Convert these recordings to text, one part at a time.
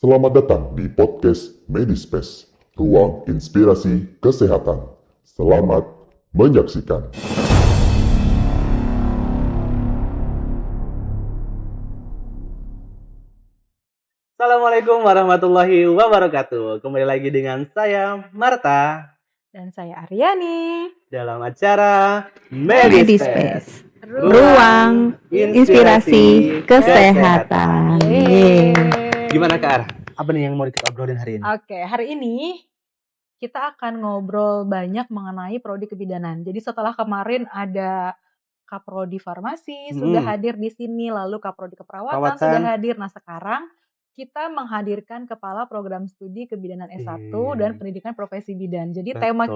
Selamat datang di podcast Medispace, ruang inspirasi kesehatan. Selamat menyaksikan. Assalamualaikum warahmatullahi wabarakatuh. Kembali lagi dengan saya Marta Dan saya Aryani. dalam acara Medispace, Medispace, ruang inspirasi kesehatan. Yeay. Gimana Kak Ar? Apa nih yang mau kita obrolin hari ini? Oke, hari ini kita akan ngobrol banyak mengenai prodi kebidanan. Jadi setelah kemarin ada Kaprodi Farmasi sudah hadir di sini, lalu Kaprodi Keperawatan sudah hadir. Nah, sekarang kita menghadirkan Kepala Program Studi Kebidanan S1 dan Pendidikan Profesi Bidan. Jadi tema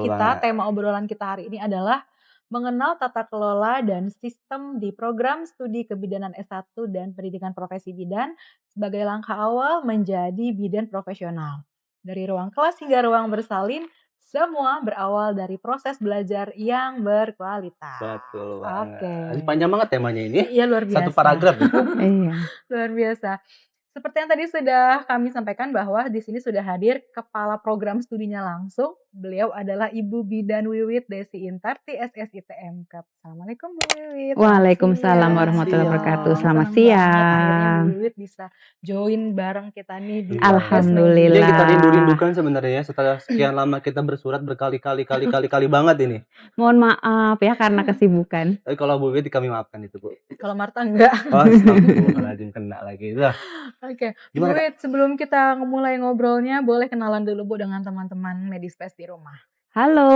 obrolan kita hari ini adalah mengenal tata kelola dan sistem di program studi kebidanan S1 dan pendidikan profesi bidan sebagai langkah awal menjadi bidan profesional. Dari ruang kelas hingga ruang bersalin, semua berawal dari proses belajar yang berkualitas. Betul banget. Oke. Panjang banget temanya ini. Iya, luar biasa. Satu paragraf. Iya. Luar biasa. Seperti yang tadi sudah kami sampaikan bahwa di sini sudah hadir kepala program studinya langsung. Beliau adalah Ibu Bidan Wiwit Desi Intarti SSITM. Assalamualaikum Bu Wiwit. Waalaikumsalam warahmatullahi wabarakatuh. Selamat siang. Akhirnya Bu Wiwit bisa join bareng kita nih di Alhamdulillah. Ini kita rindu-rindukan sebenarnya setelah sekian lama kita bersurat berkali-kali banget ini. Mohon maaf ya karena kesibukan. Tapi kalau Bu Wit kami maafkan itu Bu. Kalau Marta enggak. Oh, astagfirullahaladzim, kena lagi. Udah. Oke, Bu Gimana, Kak? Wit, sebelum kita mulai ngobrolnya, boleh kenalan dulu Bu dengan teman-teman Medispace di rumah. Halo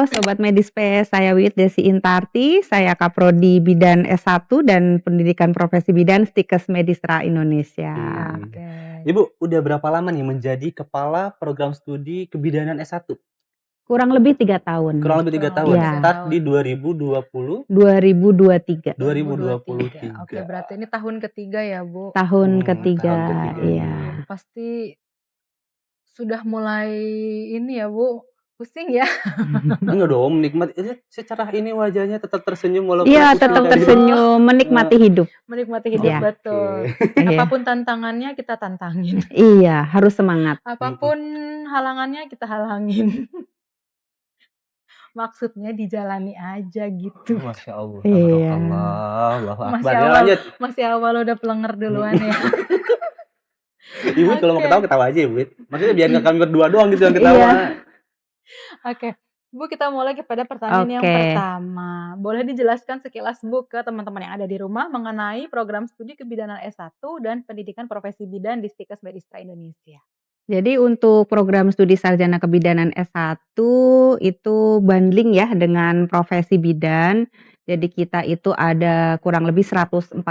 Sobat Medispace, saya Wit Desi Intarti, saya Kaprodi Bidan S1 dan Pendidikan Profesi Bidan Stikes Medistra Indonesia. Oke. Ibu, udah berapa lama nih menjadi Kepala Program Studi Kebidanan S1? Kurang lebih 3 tahun. Kurang lebih 3 tahun. Iya. Start di 2020. 2023. 2023. Oke, berarti ini tahun ketiga ya Bu. Tahun ketiga, tahun ketiga. iya. Pasti sudah mulai ini ya Bu, pusing ya. Enggak dong, menikmati. Secara ini wajahnya tetap tersenyum walaupun Iya, pusing tetap tadi. tersenyum, menikmati hidup. Menikmati hidup, Iya. betul. Iya. Apapun tantangannya kita tantangin. Iya, harus semangat. Apapun halangannya kita halangin. Maksudnya dijalani aja gitu. Masya Allah. Iya. Allahu Akbar. Masih Ya, awal, lanjut. masih awal udah pelenger duluan ya. Ibu kalau mau Oke. ketawa ketawa aja, Ibu. Maksudnya biar nggak kami berdua doang gitu yang ketawa. Iya. Oke, Bu, kita mulai kepada pertanyaan yang Oke. pertama. Boleh dijelaskan sekilas Bu ke teman-teman yang ada di rumah mengenai program studi kebidanan S1 dan pendidikan profesi bidan di Stikes Medistra Indonesia. Jadi untuk program studi sarjana kebidanan S1 itu bundling ya dengan profesi bidan. Jadi kita itu ada kurang lebih 146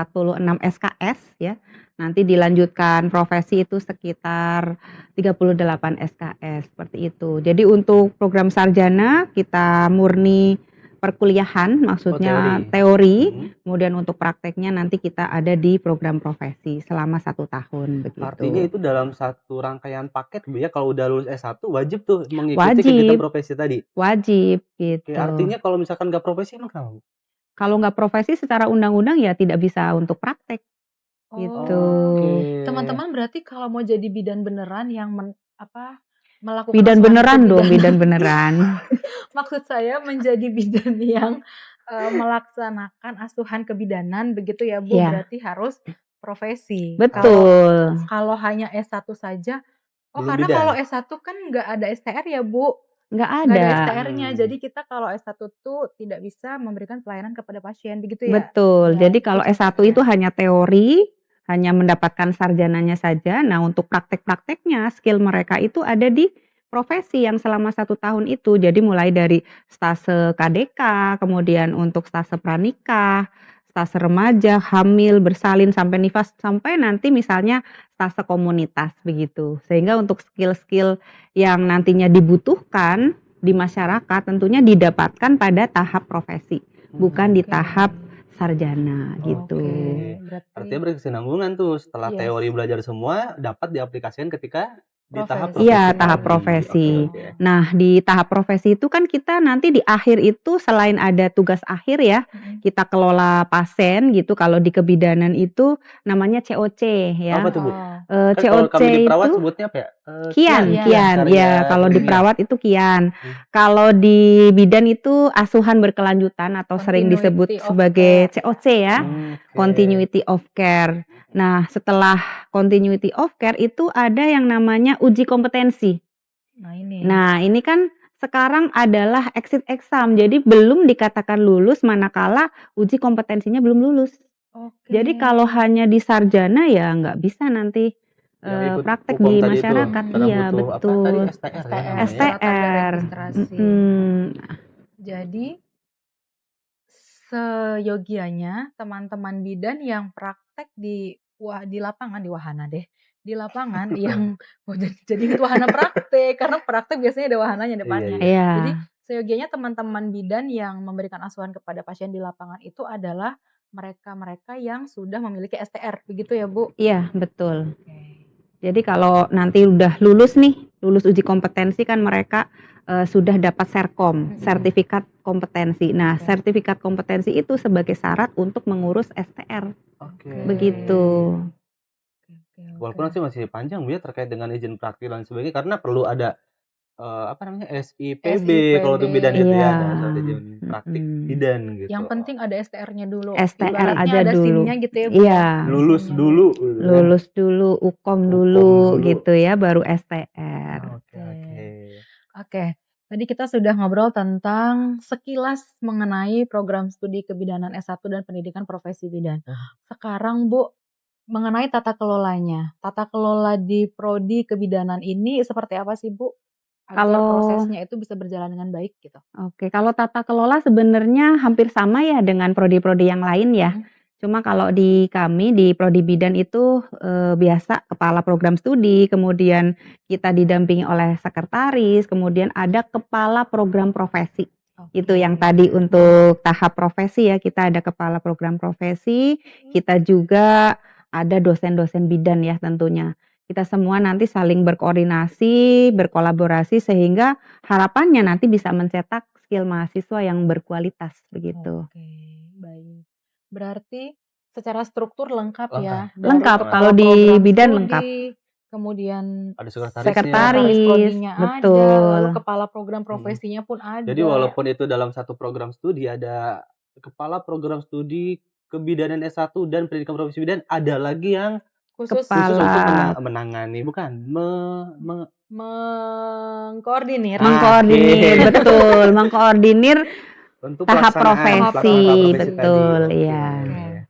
SKS ya. Nanti dilanjutkan profesi itu sekitar 38 SKS seperti itu. Jadi untuk program sarjana kita murni perkuliahan, maksudnya teori. Kemudian untuk prakteknya nanti kita ada di program profesi selama 1 tahun begitu. Artinya itu dalam satu rangkaian paket Bu ya, kalau udah lulus S1 wajib tuh mengikuti Wajib. kegiatan profesi tadi. Wajib Oke, gitu. artinya kalau misalkan nggak profesi emang kenapa? Kalau nggak profesi secara undang-undang ya tidak bisa untuk praktek gitu. Oke. Teman-teman berarti kalau mau jadi bidan beneran yang melakukan Bidan asuhan beneran dong, kebidanan. bidan beneran. Maksud saya menjadi bidan yang melaksanakan asuhan kebidanan begitu ya Bu, Iya. berarti harus profesi. Betul. Kalau hanya S1 saja, Belum karena bidan. kalau S1 kan nggak ada STR ya Bu. Nggak Nggak ada ada. STR-nya, jadi kita kalau S1 tuh tidak bisa memberikan pelayanan kepada pasien begitu ya? Betul. Nggak Jadi ada kalau gitu S1 ya. itu hanya teori, hanya mendapatkan sarjananya saja. Nah, untuk praktek-prakteknya skill mereka itu ada di profesi yang selama 1 tahun itu. Jadi mulai dari stase KDK, kemudian untuk stase pranikah, stase remaja, hamil, bersalin sampai nifas, sampai nanti misalnya stase komunitas begitu. Sehingga untuk skill-skill yang nantinya dibutuhkan di masyarakat tentunya didapatkan pada tahap profesi, bukan di Oke. tahap sarjana gitu. Oke, berarti Artinya berkesinambungan tuh setelah Yes. teori belajar semua dapat diaplikasikan ketika Di tahap Profesi. Iya, profesi tahap tadi. profesi. Oke. Nah, di tahap profesi itu kan kita nanti di akhir itu selain ada tugas akhir ya, kita kelola pasien gitu. Kalau di kebidanan itu namanya COC Apa ya. tuh, Bu? Oh. Kan kalau COC kami di perawat itu sebutnya apa ya? kian, Kian. kian. Ya, Karya kalau di ilmiah. perawat itu kian. Hmm. Kalau di bidan itu asuhan berkelanjutan atau sering disebut Continuity of sebagai care. COC ya. Oke. Continuity of care. Nah, setelah continuity of care itu ada yang namanya uji kompetensi. Nah ini. Nah, ini kan sekarang adalah exit exam. Jadi belum dikatakan lulus manakala uji kompetensinya belum lulus. Oke. Jadi kalau hanya di sarjana ya nggak bisa nanti Yang ikut praktek UKOM di tadi itu masyarakat. karena Iya, butuh apa tadi betul. STR ya STR, namanya. surat tanda STR. registrasi. Jadi seyogianya teman-teman bidan yang praktek di lapangan, di wahana deh, di lapangan yang jadi ingat wahana praktek karena praktek biasanya ada wahananya Iya, depannya. iya. Jadi Iya. seyogianya teman-teman bidan yang memberikan asuhan kepada pasien di lapangan itu adalah mereka-mereka yang sudah memiliki STR, begitu ya Bu? Iya, betul. Oke. Jadi kalau nanti udah lulus nih, lulus uji kompetensi kan mereka sudah dapat Serkom, sertifikat kompetensi. Nah, Oke. sertifikat kompetensi itu sebagai syarat untuk mengurus STR. Oke. Begitu. Walaupun nanti masih panjang Bu ya terkait dengan izin praktik dan sebagainya karena perlu ada apa namanya SIPB kalau untuk bidan gitu ya, Iya. ada surat izin praktik bidan gitu. Yang penting ada STR-nya dulu. STR Ibaratnya aja ada dulu. SIM-nya gitu ya Bu Iya. ya. Lulus SIM-nya dulu gitu kan. Lulus dulu, UKOM dulu gitu ya, baru STR. Oke, oke. Oke, tadi kita sudah ngobrol tentang sekilas mengenai program studi kebidanan S1 dan pendidikan profesi bidan. Sekarang Bu, mengenai tata kelolanya. Tata kelola di prodi kebidanan ini seperti apa sih Bu? Agar Kalau prosesnya itu bisa berjalan dengan baik gitu. Oke, kalau tata kelola sebenarnya hampir sama ya dengan prodi-prodi yang lain ya. Cuma kalau di kami di prodi bidan itu biasa kepala program studi, kemudian kita didampingi oleh sekretaris, kemudian ada kepala program profesi. Itu yang tadi untuk tahap profesi ya, kita ada kepala program profesi, kita juga ada dosen-dosen bidan ya tentunya. Kita semua nanti saling berkoordinasi, berkolaborasi sehingga harapannya nanti bisa mencetak skill mahasiswa yang berkualitas begitu. Oke, baik. Berarti secara struktur lengkap ya. Dari Lengkap, kepala kalau di program bidan studi, lengkap. kemudian Ada sekretarisnya. Sekretaris, prodinya ada, betul. lalu kepala program profesinya pun ada. Jadi walaupun itu dalam satu program studi ada kepala program studi kebidanan S1 dan pendidikan profesi bidan, ada lagi yang khusus khusus untuk Kepala menangani bukan mengkoordinir. mengkoordinir, betul, mengkoordinir untuk tahap pelaksanaan profesi, betul, tadi. iya. Oke.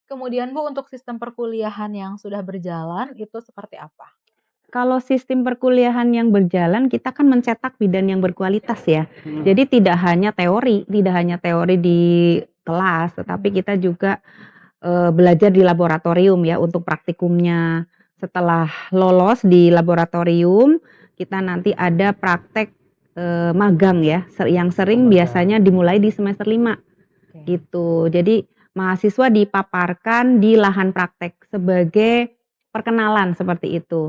Kemudian Bu, untuk sistem perkuliahan yang sudah berjalan itu seperti apa? Kalau sistem perkuliahan yang berjalan, kita kan mencetak bidan yang berkualitas ya. Jadi tidak hanya teori di kelas, tetapi kita juga belajar di laboratorium ya untuk praktikumnya. Setelah lolos di laboratorium, kita nanti ada praktek magang ya, yang sering biasanya dimulai di semester 5 gitu. Jadi mahasiswa dipaparkan di lahan praktek sebagai perkenalan seperti itu.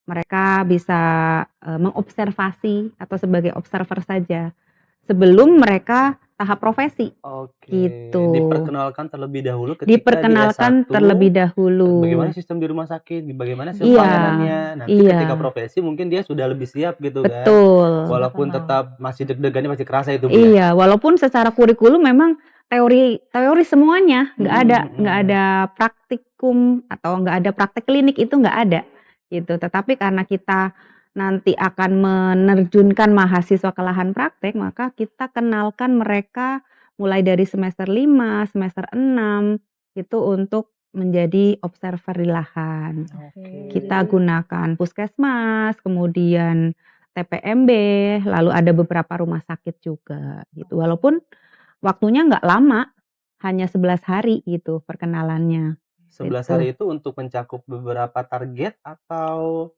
Mereka bisa mengobservasi atau sebagai observer saja sebelum mereka tahap profesi. Oke. Gitu. Diperkenalkan terlebih dahulu ketika Diperkenalkan di S1, terlebih dahulu. bagaimana sistem di rumah sakit, bagaimana sistem Iya, pelayanannya. Nanti iya. ketika profesi mungkin dia sudah lebih siap gitu kan. Betul. Walaupun Sudah tetap masih deg-degannya masih kerasa itu Bu ya. Iya, walaupun secara kurikulum memang teori semuanya, nggak ada praktikum atau nggak ada praktek klinik itu nggak ada gitu. Tetapi karena kita nanti akan menerjunkan mahasiswa ke lahan praktek, maka kita kenalkan mereka mulai dari semester 5, semester 6 itu untuk menjadi observer di lahan. Kita gunakan puskesmas, kemudian TPMB, lalu ada beberapa rumah sakit juga gitu. Walaupun waktunya nggak lama, hanya 11 hari gitu perkenalannya. 11 hari itu untuk mencakup beberapa target atau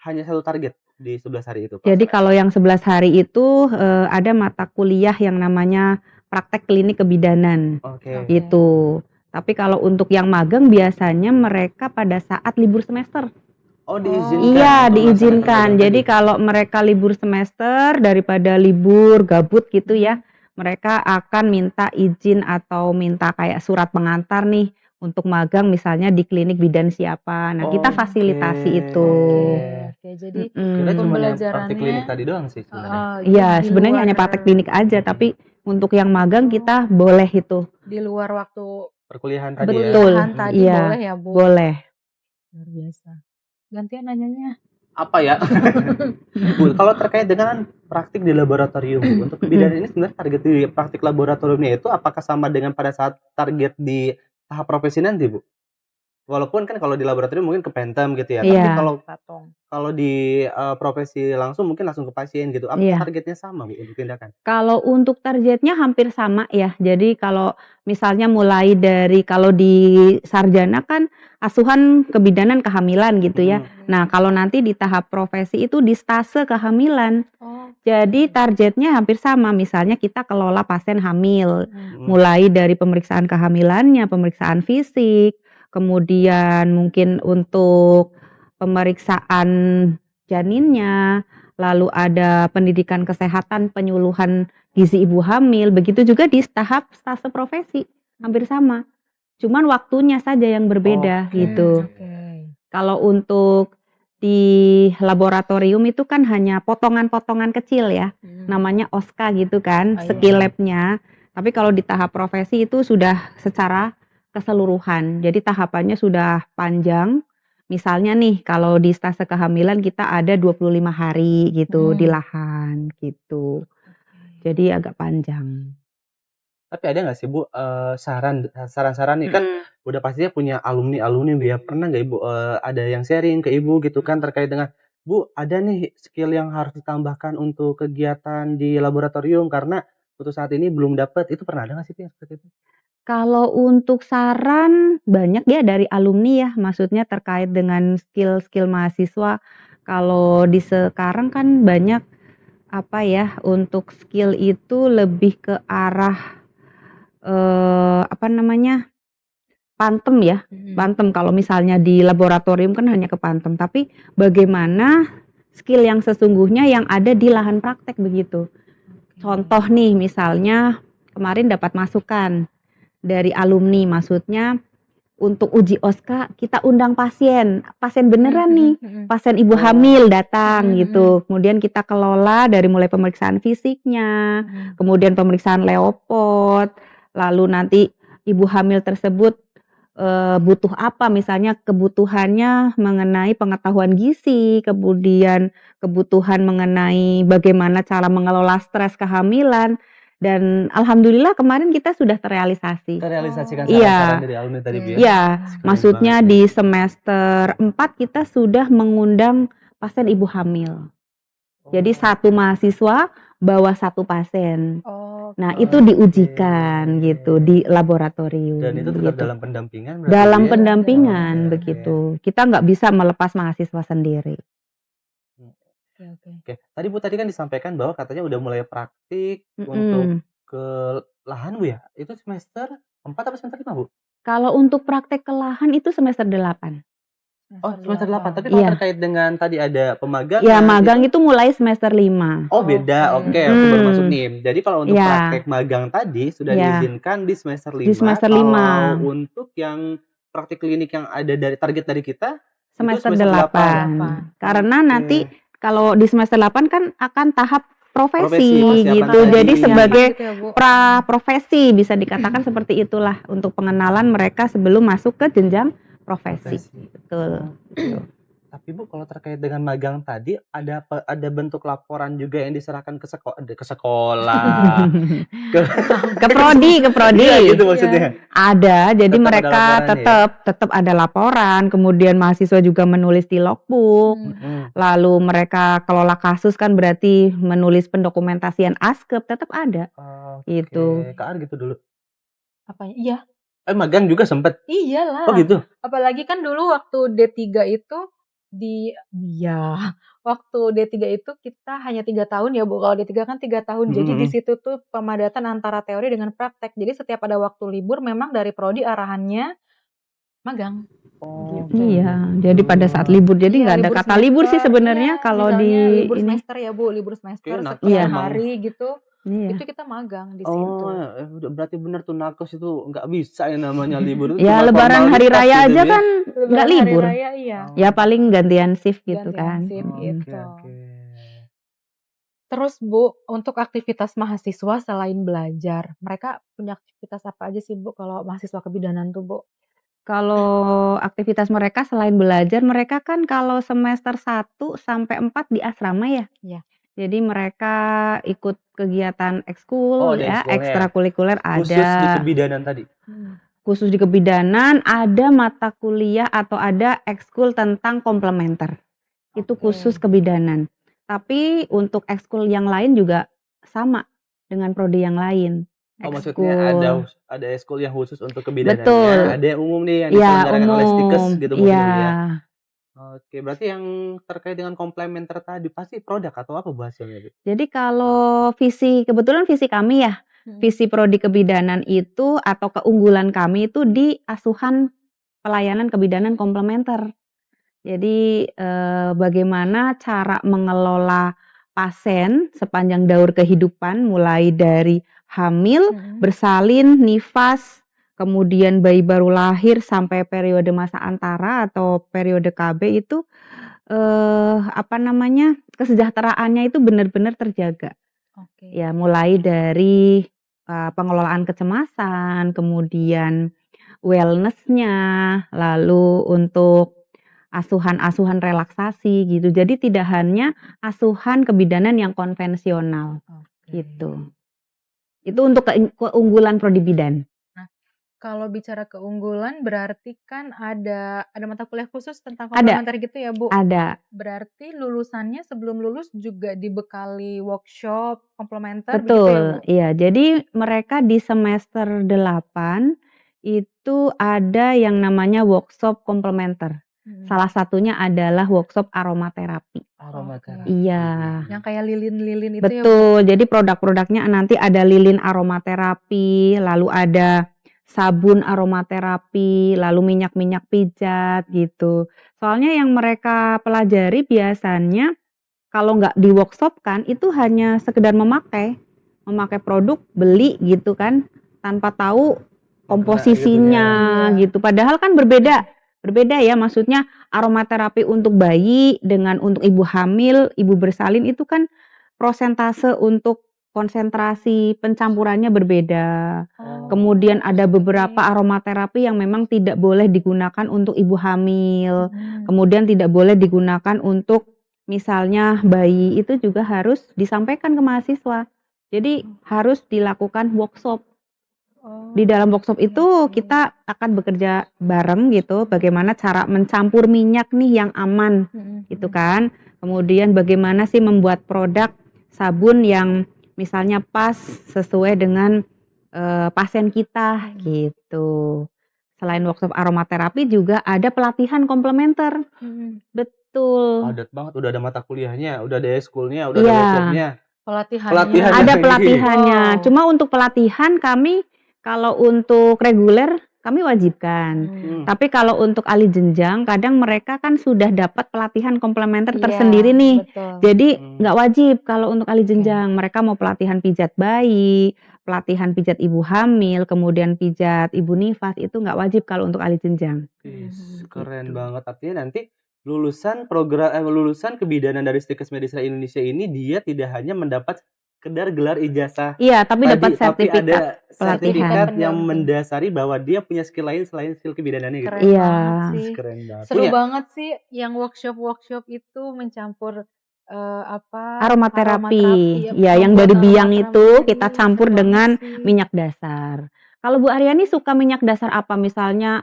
hanya satu target di 11 hari itu? Jadi kalau yang 11 hari itu ada mata kuliah yang namanya praktek klinik kebidanan. Oke. Itu. Tapi kalau untuk yang magang biasanya mereka pada saat libur semester. Oh, Oh. diizinkan Iya, untuk melaksanakan diizinkan. magang Jadi tadi? kalau mereka libur semester daripada libur gabut gitu ya, mereka akan minta izin atau minta kayak surat pengantar nih untuk magang misalnya di klinik bidan siapa. Nah, kita Oke. fasilitasi itu. Oke, jadi Kirain cuma yang praktik klinik pembelajarannya tadi doang sih sebenarnya. jadi Iya, di sebenarnya hanya luar praktek klinik aja, tapi untuk yang magang kita boleh itu. di luar waktu Perkuliahan tadi ya? perkuliahan Hmm. tadi Iya, boleh ya, Bu? boleh. Luar biasa. Gantian nanyanya. Apa ya? Bu, kalau terkait dengan praktik di laboratorium, Bu, untuk kebidanan ini sebenarnya target di praktik laboratoriumnya itu apakah sama dengan pada saat target di tahap profesi nanti, Bu? Walaupun kan kalau di laboratorium mungkin ke Phantom gitu ya, tapi Iya. kalau di profesi langsung mungkin langsung ke pasien gitu. Apa Iya. targetnya sama, Bu, untuk tindakan? Kalau untuk targetnya hampir sama ya. Jadi kalau misalnya mulai dari kalau di sarjana kan asuhan kebidanan kehamilan gitu ya. Nah, kalau nanti di tahap profesi itu di stase kehamilan. Jadi targetnya hampir sama. Misalnya kita kelola pasien hamil, mulai dari pemeriksaan kehamilannya, pemeriksaan fisik, kemudian mungkin untuk pemeriksaan janinnya, lalu ada pendidikan kesehatan, penyuluhan gizi ibu hamil, begitu juga di tahap stase profesi, hampir sama. Cuman waktunya saja yang berbeda gitu. Kalau untuk di laboratorium itu kan hanya potongan-potongan kecil ya, namanya OSKA gitu kan, skill lab-nya. Tapi kalau di tahap profesi itu sudah secara keseluruhan. Jadi tahapannya sudah panjang. Misalnya nih kalau di stase kehamilan kita ada 25 hari gitu di lahan gitu. Jadi agak panjang. Tapi ada nggak sih, Bu, saran-saran nih kan udah pastinya punya alumni-alumni Bu ya. Pernah nggak Ibu ada yang sharing ke Ibu gitu kan terkait dengan, "Bu, ada nih skill yang harus ditambahkan untuk kegiatan di laboratorium karena untuk saat ini belum dapat." Itu pernah ada nggak sih, Bu, yang seperti itu? Kalau untuk saran banyak ya dari alumni ya, maksudnya terkait dengan skill-skill mahasiswa. Kalau di sekarang kan banyak apa ya, untuk skill itu lebih ke arah apa namanya, pantem ya, pantem. Kalau misalnya di laboratorium kan hanya ke pantem, tapi bagaimana skill yang sesungguhnya yang ada di lahan praktek begitu. Contoh nih misalnya kemarin dapat masukan dari alumni, maksudnya untuk uji OSKA kita undang pasien beneran nih, pasien ibu hamil datang gitu. Kemudian kita kelola dari mulai pemeriksaan fisiknya, kemudian pemeriksaan leopod, lalu nanti ibu hamil tersebut butuh apa, misalnya kebutuhannya mengenai pengetahuan gizi, kemudian kebutuhan mengenai bagaimana cara mengelola stres kehamilan, dan alhamdulillah kemarin kita sudah terrealisasi. Terrealisasikan Iya. saran-saran dari alumni tadi, Bu ya? Iya, Keren maksudnya banget di nih. semester 4 kita sudah mengundang pasien ibu hamil. Jadi satu mahasiswa bawa satu pasien. Nah, itu diujikan gitu di laboratorium. Dan itu tetap gitu. dalam pendampingan berarti, Dalam Bu ya? pendampingan Oke. begitu. Kita nggak bisa melepas mahasiswa sendiri. Oke. Tadi Bu kan disampaikan bahwa katanya udah mulai praktik untuk ke lahan, Bu ya? Itu semester 4 atau semester 5, Bu? Kalau untuk praktek ke lahan itu semester 8. Oh, semester 8. Tapi kalau Iya. terkait dengan tadi ada pemagangan Ya, magang itu mulai semester 5. Oh, beda. Oke, aku baru masuk nih. Jadi kalau untuk Iya. praktek magang tadi sudah Iya. diizinkan di semester 5. Di semester 5. Kalau untuk yang praktik klinik yang ada dari target dari kita Semester itu semester 8. Karena Oke. nanti kalau di semester 8 kan akan tahap Profesi, profesi persiapan gitu. tadi. Jadi sebagai Gitu ya, Bu. pra-profesi bisa dikatakan seperti itulah untuk pengenalan mereka sebelum masuk ke jenjang profesi. Betul. Tapi Bu, kalau terkait dengan magang tadi ada bentuk laporan juga yang diserahkan ke sekolah. Ke prodi. Iya, gitu maksudnya. Ada, jadi Tetap ada mereka laporannya ya? tetap ada laporan, kemudian mahasiswa juga menulis di logbook. Lalu mereka kelola kasus kan berarti menulis pendokumentasian askep, tetap ada. Gitu. Kak Ar gitu dulu. Apanya? Iya. Magang juga sempet? Iyalah. Oh gitu? Apalagi kan dulu waktu D3 itu waktu D3 itu kita hanya 3 tahun ya, Bu. Kalau D3 kan 3 tahun. Jadi di situ tuh pemadatan antara teori dengan praktek. Jadi setiap ada waktu libur memang dari prodi arahannya magang. Oh, Gitu. Iya, jadi pada saat libur, jadi Iya, nggak ada libur kata libur sih semester, sebenarnya iya, kalau misalnya di libur ini. semester ya Bu, libur Oke, semester nakes sekian Iya, emang. hari gitu, iya. itu kita magang di Oh, situ. udah berarti bener tuh nakes itu nggak bisa yang namanya libur itu Ya cuma lebaran hari formalitas raya gitu aja ya. kan nggak Lebaran hari libur. raya iya, Ya Oh, paling gantian shift gitu gantian kan. shift oke gitu. oke. Terus Bu, untuk aktivitas mahasiswa selain belajar, mereka punya aktivitas apa aja sih Bu kalau mahasiswa kebidanan tuh Bu? Kalau aktivitas mereka selain belajar, mereka kan kalau semester 1 sampai 4 di asrama ya. Iya. Jadi mereka ikut kegiatan Oh, ekskul ada ya, ekskulnya ya? ekstrakurikuler Khusus di ada. kebidanan tadi? Khusus di kebidanan ada mata kuliah atau ada ekskul tentang komplementer. Itu khusus Oke. kebidanan. Tapi untuk ekskul yang lain juga sama dengan prodi yang lain. Oh, maksudnya Ekskul. ada ekskul yang khusus untuk kebidanannya, Betul. ada yang umum nih yang Ya diselenggarakan oleh Stikes umum. gitu Iya. maksudnya Bu ya? Oke, berarti yang terkait dengan komplementer tadi pasti produk atau apa Bu hasilnya Bu? Jadi kalau kebetulan visi kami ya, visi prodi kebidanan itu atau keunggulan kami itu di asuhan pelayanan kebidanan komplementer. Jadi, bagaimana cara mengelola pasien sepanjang daur kehidupan mulai dari hamil, bersalin, nifas, kemudian bayi baru lahir sampai periode masa antara atau periode KB itu, kesejahteraannya itu benar-benar terjaga. Oke. Ya mulai dari, pengelolaan kecemasan, kemudian wellness-nya, lalu untuk asuhan-asuhan relaksasi gitu. Jadi tidak hanya asuhan kebidanan yang konvensional, Oke. gitu. Itu untuk keunggulan prodi bidan. Nah, kalau bicara keunggulan berarti kan ada mata kuliah khusus tentang Ada, komplementer gitu ya, Bu? ada. Berarti lulusannya sebelum lulus juga dibekali workshop komplementer begitu ya, Bu? Betul, iya. Jadi mereka di semester 8 itu ada yang namanya workshop komplementer. Salah satunya adalah workshop aromaterapi. Oke. Aromaterapi. Iya. Yang kayak lilin-lilin itu ya, Bu? Betul, jadi produk-produknya nanti ada lilin aromaterapi, lalu ada sabun aromaterapi, lalu minyak-minyak pijat gitu. Soalnya yang mereka pelajari biasanya kalau nggak di-workshop-kan itu hanya sekedar memakai produk, beli gitu kan, tanpa tahu komposisinya Iya. gitu. Padahal kan berbeda ya, maksudnya aromaterapi untuk bayi dengan untuk ibu hamil, ibu bersalin itu kan prosentase untuk konsentrasi pencampurannya berbeda. Kemudian ada beberapa aromaterapi yang memang tidak boleh digunakan untuk ibu hamil, kemudian tidak boleh digunakan untuk misalnya bayi, itu juga harus disampaikan ke mahasiswa. Jadi harus dilakukan workshop. Di dalam workshop itu kita akan bekerja bareng gitu, bagaimana cara mencampur minyak nih yang aman, gitu kan. Kemudian bagaimana sih membuat produk sabun yang misalnya pas sesuai dengan, pasien kita, gitu. Selain workshop aromaterapi juga ada pelatihan komplementer. Betul. Padat banget, udah ada mata kuliahnya, udah ada ekskulnya, udah ada Iya. workshopnya. Pelatihannya. Pelatihannya Ada lagi. pelatihannya. Wow. Cuma untuk pelatihan kami kalau untuk reguler kami wajibkan. Tapi kalau untuk ahli jenjang kadang mereka kan sudah dapat pelatihan komplementer Iya, tersendiri nih. betul. Jadi nggak wajib kalau untuk ahli jenjang. Mereka mau pelatihan pijat bayi, pelatihan pijat ibu hamil, kemudian pijat ibu nifas, itu nggak wajib kalau untuk ahli jenjang. Keren Gitu. banget. Artinya nanti lulusan kebidanan dari Stikes Medisra Indonesia ini dia tidak hanya mendapat sekedar gelar ijazah Iya, tapi dapat tadi, tapi sertifikat ada pelatihan. sertifikat yang Pendamping. mendasari bahwa dia punya skill lain selain skill kebidanannya gitu. Keren Iya. banget sih. Keren banget. Seru banget sih yang workshop-workshop itu mencampur Aromaterapi, ya yang membuat dari biang aromaterapi. itu kita campur Seru dengan banget sih. minyak dasar. Kalau Bu Aryani suka minyak dasar apa? Misalnya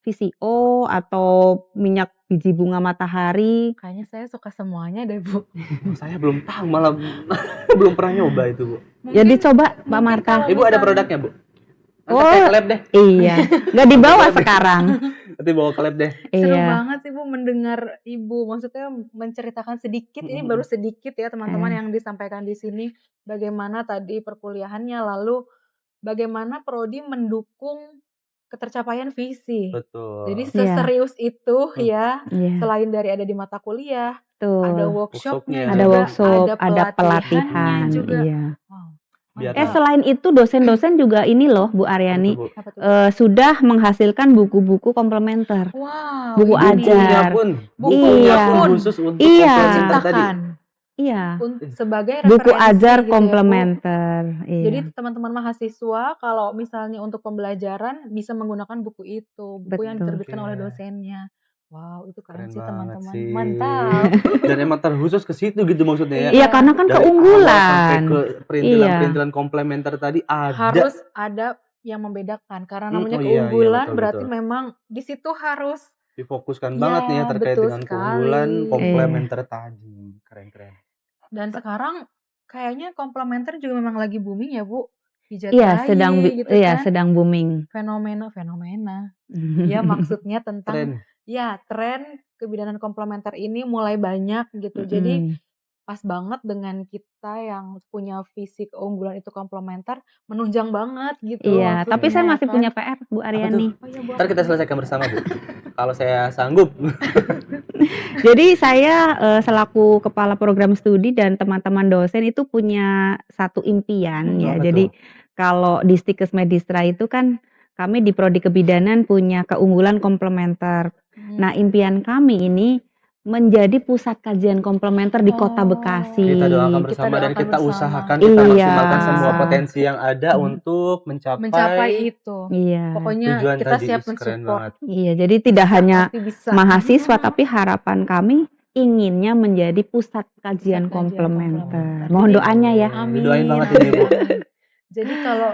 VCO atau minyak biji bunga matahari? Kayaknya saya suka semuanya deh, Bu. Saya belum tahu, malah belum pernah nyoba itu, Bu. Ya dicoba Pak Marta. Ibu ada produknya, Bu? Nanti Oh, saya ke lab deh. iya. Nggak dibawa sekarang. Nanti bawa ke lab deh. Seru Iya. banget sih Bu mendengar Ibu, maksudnya menceritakan sedikit, ini baru sedikit ya teman-teman yang disampaikan di sini, bagaimana tadi perkuliahannya, lalu bagaimana prodi mendukung ketercapaian visi. Betul. Jadi Iya. seserius itu Hmm. ya, Iya, selain dari ada di mata kuliah, ada betul. workshopnya Workshopnya. Ada juga, workshop, ada ada pelatihannya pelatihan, juga. iya. Wow, Biar mantap. Selain itu dosen-dosen juga ini loh Bu Apa tuh, Aryani, Bu? Apa tuh, Bu? sudah menghasilkan buku-buku komplementer, Wow, buku ini nih, Bukunya ajar. pun, Iya, bukunya pun pun khusus untuk iya, komplementer tadi. diciptakan iya. sebagai Buku referensi ajar gitu ya, Bu. komplementer, Jadi iya, teman-teman mahasiswa kalau misalnya untuk pembelajaran bisa menggunakan buku itu, buku yang betul. diterbitkan oleh Oke. dosennya. Wow, itu keren Keren sih banget teman-teman. sih. Mantap. Dan emang terkhusus ke situ gitu maksudnya ya. Iya, Iya, karena kan Dari awal sampai keunggulan. ke Iya, perintilan-perintilan komplementer tadi ada. harus ada yang membedakan karena namanya Oh iya, iya keunggulan betul berarti betul. memang di situ harus Difokuskan banget nih ya ya terkait betul dengan keunggulan sekali. iya, komplementer tadi. Keren-keren. Dan sekarang kayaknya komplementer juga memang lagi booming ya, Bu. Pijat iya sedang bayi gitu iya kan. sedang booming. Fenomena-fenomena. Ya maksudnya tentang Tren. ya tren kebidanan komplementer ini mulai banyak gitu. Jadi Mm-mm. pas banget dengan kita yang punya visi keunggulan itu komplementer menunjang banget gitu Iya, tapi saya maksudnya ya masih kan. punya PR Bu Apa tuh? Aryani. Oh iya, Bu, Ntar apa kita tuh? selesaikan bersama, Bu. Kalau saya sanggup. Jadi saya selaku kepala program studi dan teman-teman dosen itu punya satu impian ya. Apa Jadi tuh? kalau di Stikes Medistra itu kan kami di Prodi Kebidanan punya keunggulan komplementer. Nah, impian kami ini menjadi pusat kajian komplementer di Kota Oh, Bekasi. Kita doakan kita bersama dan doakan kita bersama. usahakan, kita Iya. maksimalkan semua potensi yang ada untuk Mencapai mencapai itu. Iya. Pokoknya tujuan kita tadi. siap Keren mensupport. banget. Iya, jadi tidak Bisa, hanya pasti bisa. mahasiswa tapi harapan kami inginnya menjadi pusat Pusat kajian kajian komplementer. komplementer. Mohon Jadi doanya ya. Didoain amin, banget ini, Bu. amin. Jadi kalau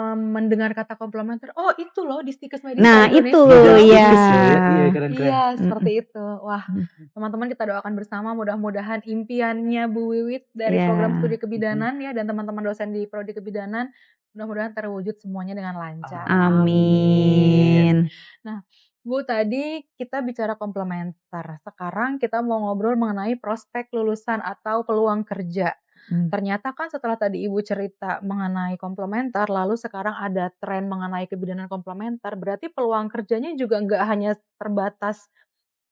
mendengar kata komplementer, oh itu loh di Stikes Medistra Nah, itu Indonesia. ya. Stikes ya. Iya, keren-keren. Iya, seperti itu. Wah, teman-teman kita doakan bersama mudah-mudahan impiannya Bu Wiwit dari program studi Iya. kebidanan ya dan teman-teman dosen di Prodi Kebidanan mudah-mudahan terwujud semuanya dengan lancar. Amin. Nah, Bu, tadi kita bicara komplementer. Sekarang kita mau ngobrol mengenai prospek lulusan atau peluang kerja. Ternyata kan setelah tadi Ibu cerita mengenai komplementer, lalu sekarang ada tren mengenai kebidanan komplementer, berarti peluang kerjanya juga nggak hanya terbatas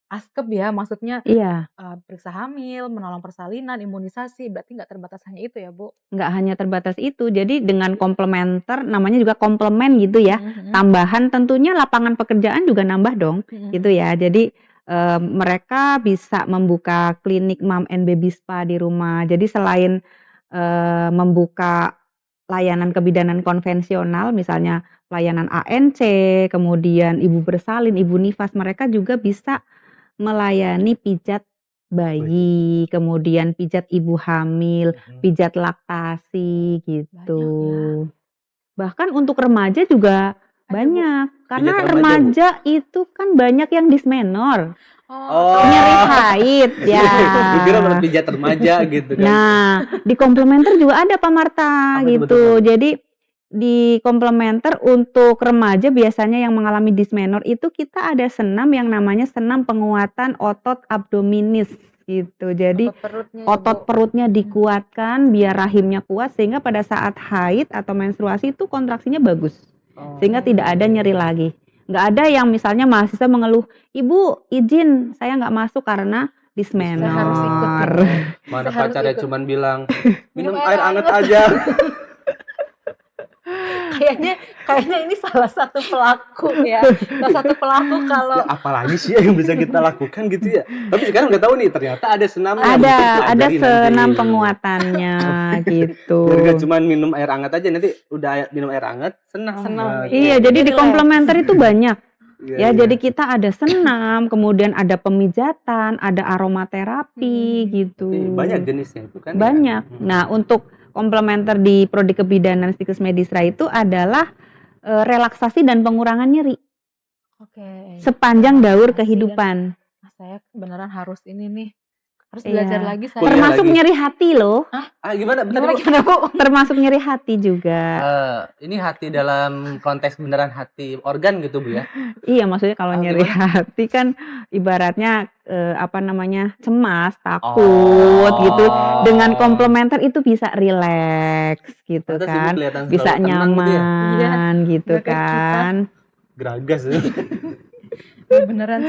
askep ya, maksudnya Iya, periksa hamil, menolong persalinan, imunisasi, berarti nggak terbatas hanya itu ya, Bu? nggak hanya terbatas itu. Jadi dengan komplementer namanya juga komplement gitu ya. Mhm, Tambahan tentunya lapangan pekerjaan juga nambah dong, mhm. gitu ya. Jadi mereka bisa membuka klinik mom and baby spa di rumah. Jadi selain membuka layanan kebidanan konvensional, misalnya pelayanan ANC, kemudian ibu bersalin, ibu nifas, mereka juga bisa melayani pijat bayi, kemudian pijat ibu hamil, pijat laktasi gitu. Banyak ya. Bahkan untuk remaja juga Ada, Bu. banyak, karena Pijat remaja, Bu. remaja itu kan banyak yang dismenor, Oh, nyeri haid ya. Dikira baru pijat remaja gitu kan. Nah, di komplementer juga ada Pak Marta Apa itu, gitu. betul, Pak? Jadi di komplementer untuk remaja biasanya yang mengalami dismenor itu kita ada senam yang namanya senam penguatan otot abdominis gitu. Jadi otot perutnya ya, otot Bu. perutnya dikuatkan biar rahimnya kuat sehingga pada saat haid atau menstruasi itu kontraksinya bagus. Sehingga tidak ada nyeri lagi. Nggak ada yang misalnya mahasiswa mengeluh, "Ibu, izin saya nggak masuk karena Saya harus ikut dismenor." gitu. Mana Saya harus pacarnya ikut. cuman bilang, minum Minum air air anget anget. aja. Kayaknya ini salah satu pelaku ya. Salah satu pelaku kalau Ya, apalagi sih yang bisa kita lakukan gitu ya. Tapi sekarang udah tahu nih ternyata ada senamnya. Ada Pelajari senam nanti. penguatannya gitu. Biar gak cuman minum air hangat aja, nanti udah minum air hangat senam. Senam, Nah, Iya, Iya, jadi di relax. komplementer itu banyak. iya, Ya, iya. jadi kita ada senam, kemudian ada pemijatan, ada aromaterapi gitu. Berarti banyak jenisnya itu kan. Banyak. Ya? Nah, untuk komplementer di Prodi Kebidanan Stikes Medistra itu adalah relaksasi dan pengurangan nyeri Oke. sepanjang daur Relaksasi kehidupan. dan saya beneran harus ini nih. Harus Iya. belajar lagi saya. Kuliah Termasuk lagi. nyeri hati loh. Gimana? Bentar, Bu. Gimana, Bu? Termasuk nyeri hati juga. Ini hati dalam konteks beneran hati organ gitu, Bu ya. Iya, maksudnya kalau Ah, nyeri gimana? hati kan ibaratnya cemas, takut gitu. Dengan komplementer itu bisa rileks gitu Pantes Ibu kan. kelihatan Bisa selalu tenang gitu ya. nyaman gitu Nggak kayak kita. kan. Geragas ya. Beneran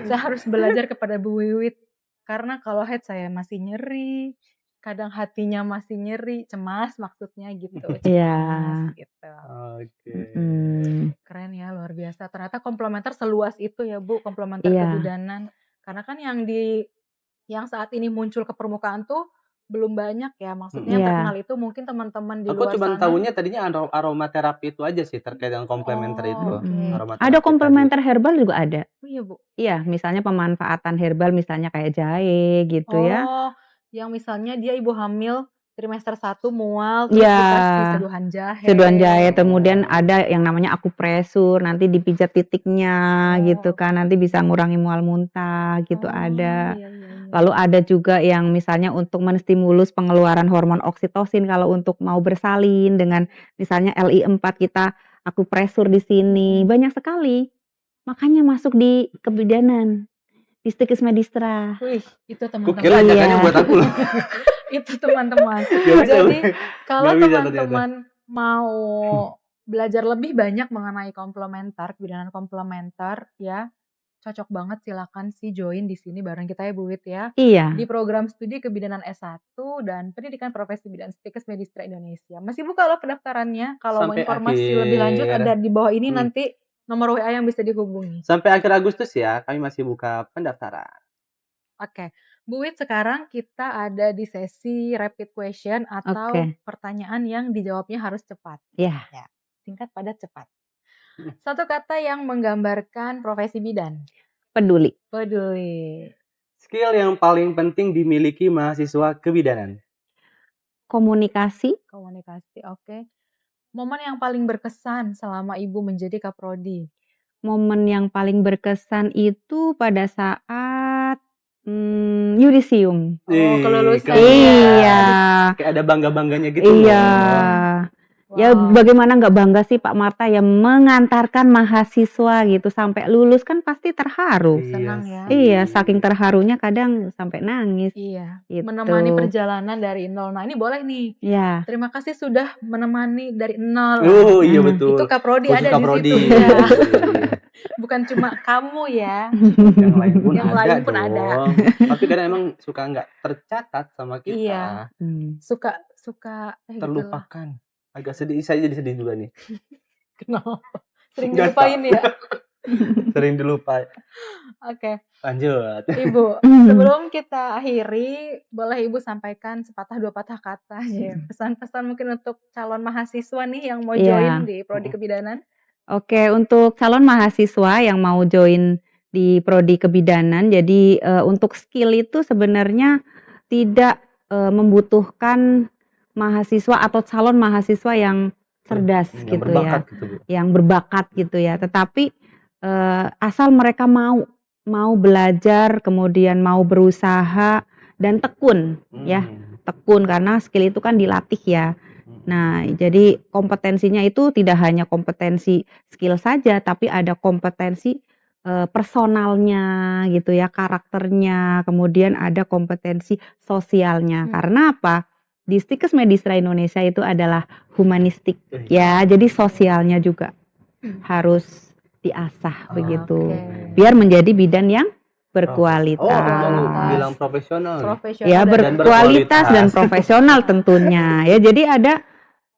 saya harus belajar kepada Bu Wiwit. Karena kalau head saya masih nyeri, kadang hatinya masih nyeri, cemas maksudnya gitu, Iya. cemas gitu. Oke. Keren ya, luar biasa. Ternyata komplementer seluas itu ya Bu, komplementer Iya. kebidanan. Karena kan yang saat ini muncul ke permukaan tuh belum banyak ya. Maksudnya yang Iya. terkenal itu mungkin teman-teman di Aku luar cuma sana. tahunya tadinya aromaterapi itu aja sih terkait dengan komplementer itu. Oke. Aromaterapi Ada tadi. komplementer herbal juga ada. Oh iya Bu. Iya, misalnya pemanfaatan herbal misalnya kayak jahe gitu ya. Oh, yang misalnya dia ibu hamil trimester 1 mual terus Iya. dikasih seduhan jahe. Seduhan jahe, kemudian ada yang namanya akupresur, nanti dipijat titiknya gitu kan, nanti bisa ngurangi mual muntah gitu ada. Iya, iya, iya. Lalu ada juga yang misalnya untuk menstimulus pengeluaran hormon oksitosin kalau untuk mau bersalin dengan misalnya LI4 kita akupresur di sini, banyak sekali. Makanya masuk di kebidanan, di Stikes Medistra. Wih, itu Kukira teman-teman. ajakannya Iya. buat aku loh. Itu teman-teman. Gak bisa. Jadi kalau Gak bisa ternyata. teman-teman mau belajar lebih banyak mengenai komplementer, kebidanan komplementer ya, cocok banget silakan sih join di sini bareng kita ya Bu Wit ya. Iya. Di program studi kebidanan S1 dan pendidikan profesi bidan Stikes Medistra Indonesia. Masih buka loh pendaftarannya. Kalau mau Sampai informasi lebih lanjut akhir. ada di bawah ini nanti nomor WA yang bisa dihubungi. Sampai akhir Agustus ya, kami masih buka pendaftaran. Oke, Bu Wit, sekarang kita ada di sesi rapid question atau Oke. pertanyaan yang dijawabnya harus cepat. Iya. Ya, singkat, padat, cepat. Satu kata yang menggambarkan profesi bidan. Peduli. Peduli. Skill yang paling penting dimiliki mahasiswa kebidanan. Komunikasi. Komunikasi, oke. Momen yang paling berkesan selama Ibu menjadi Kaprodi. Momen yang paling berkesan itu pada saat yudisium. Oh, kelulusan. Iya. Kayak ada bangga-bangganya gitu Iya. loh. Ya bagaimana nggak bangga sih Pak Marta yang mengantarkan mahasiswa gitu sampai lulus kan pasti terharu. Senang ya. Iya, saking terharunya kadang sampai nangis. Iya, Gitu. menemani perjalanan dari nol. Nah ini boleh nih. Ya. Terima kasih sudah menemani dari nol. Oh iya betul. Itu Kaprodi Khusus ada Kaprodi. di situ. Ya. Bukan cuma kamu ya. Yang lain pun Yang ada lain pun dong. ada. Tapi kadang emang suka nggak tercatat sama kita. Iya. Suka terlupakan. Agak sedih, saya jadi sedih juga nih. Kenapa? Sering Nggak dilupain ya? Sering dilupain. Oke. Lanjut. Ibu, sebelum kita akhiri, boleh Ibu sampaikan sepatah dua patah kata ya. Pesan-pesan mungkin untuk calon mahasiswa nih yang mau join di Prodi Kebidanan. Oke, untuk calon mahasiswa yang mau join di Prodi Kebidanan, jadi untuk skill itu sebenarnya tidak membutuhkan mahasiswa atau calon mahasiswa yang cerdas yang gitu berbakat ya, gitu, Bu. yang berbakat gitu ya. Tetapi asal mereka mau belajar, kemudian mau berusaha dan tekun ya, tekun karena skill itu kan dilatih ya. Nah, jadi kompetensinya itu tidak hanya kompetensi skill saja, tapi ada kompetensi personalnya gitu ya, karakternya, kemudian ada kompetensi sosialnya. Karena apa? Di Stikes Medistra Indonesia itu adalah humanistik ya, jadi sosialnya juga harus diasah begitu. Biar menjadi bidan yang berkualitas. Bilang profesional. Ya, berkualitas dan profesional tentunya. Ya, jadi ada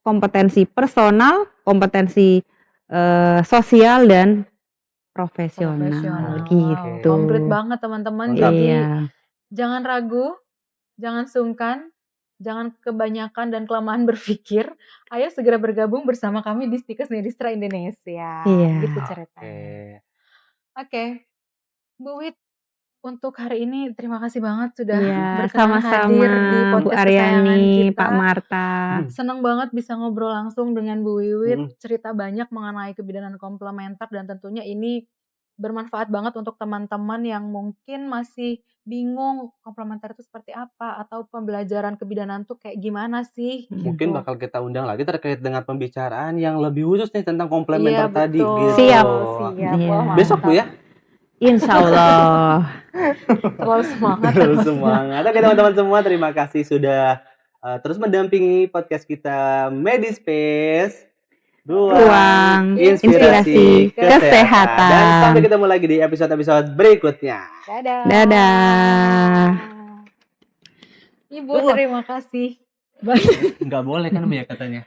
kompetensi personal, kompetensi sosial dan profesional gitu. Komplit banget teman-teman. Jadi jangan ragu, jangan sungkan, jangan kebanyakan dan kelamaan berpikir. Ayo segera bergabung bersama kami di Stikes Medistra Indonesia. Gitu ceritanya. Oke. Bu Wit, untuk hari ini terima kasih banget sudah berkenan hadir di podcast kesayangan kita. Pak Marta. Senang banget bisa ngobrol langsung dengan Bu Wiwit, cerita banyak mengenai kebidanan komplementer dan tentunya ini bermanfaat banget untuk teman-teman yang mungkin masih bingung komplementer itu seperti apa atau pembelajaran kebidanan tuh kayak gimana sih. Mungkin bakal kita undang lagi terkait dengan pembicaraan yang lebih khusus nih tentang komplementer tadi gitu. Siap. Besok Bu ya? Insya Allah. Terlalu semangat. Oke teman-teman semua, terima kasih sudah terus mendampingi podcast kita Medispace. Ruang Inspirasi Inspirasi Kesehatan. Dan sampai ketemu lagi di episode-episode berikutnya. Dadah. Dadah. Ibu, Tunggu. terima kasih. Nggak boleh kan Bu ya katanya.